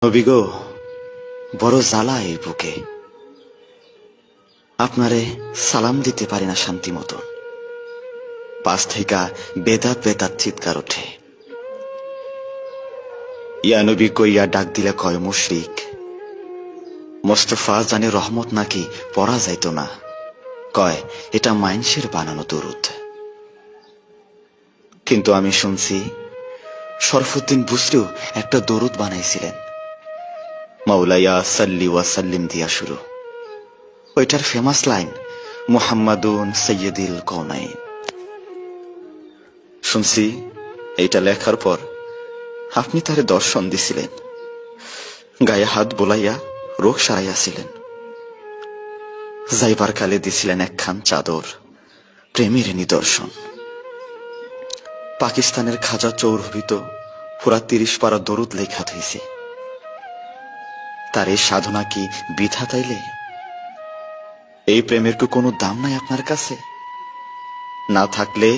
নবী গো, বড় জ্বালা এই বুকে, আপনারে সালাম দিতে পারি না শান্তি মতো। পাশ থেকে বেদাত বেদাত চিৎকার ওঠে। ইয়া নবী কইয়া ডাক দিলে কয় মুশরিক। মোস্তফা জানে রহমত নাকি পড়া যাইত না, কয় এটা মাইনসের বানানো দরুদ। কিন্তু আমি শুনছি শরফুদ্দিন বুসরিও একটা দরুদ বানাইছিলেন, মাওলায়া সাল্লি ওয়া সাল্লিম দিয়া শুরু। ওইটার ফেমাস লাইন মুহাম্মাদুন সাইয়্যিদুল কওনাইন। শুনছি এইটা লেখার পর আপনি তারে দর্শন দিছিলেন, গায়ে হাত বোলাইয়া রোগ সারাইয়াছিলেন। যাইবার কালে দিছিলেন একখান চাদর, প্রেমের নিদর্শন। পাকিস্তানের খাজা চৌরভিত পুরা 30 পারা দরুদ লেখা হইছে। তার এই সাধনা কি বৃথা তাইলে? এই প্রেমের কি কোনো দাম নাই আপনার কাছে? না থাকলে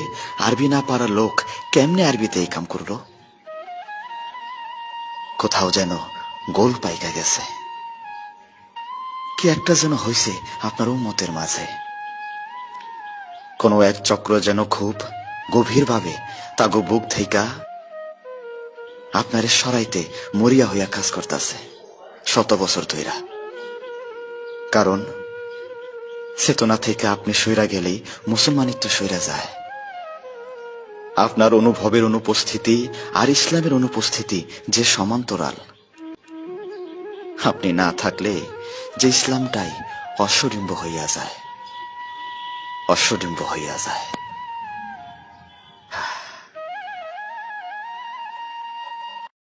আরবি না পারা লোক কেমনে আরবিতে এই কাম করলো? কোথাও যেন গোল পাইকা গেছে, কি একটা যেন হইছে আপনার উম্মতের মাঝে। কোনো এক চক্র যেন খুব গভীর ভাবে তাগো বুক থেইকা আপনারে সরাইতে মরিয়া হইয়া কাজ করতেছে শত বছর ধইরা। কারণ চেতনা থেকে আপনি সইরা গেলেই মুসলমানিত্ব সইরা যায়। আপনার অনুভবের অনুপস্থিতি আর ইসলামের অনুপস্থিতি যে সমান্তরাল। আপনি না থাকলে যে ইসলামটাই অশ্বডিম্ব হইয়া যায়, অশ্বডিম্ব হইয়া যায়।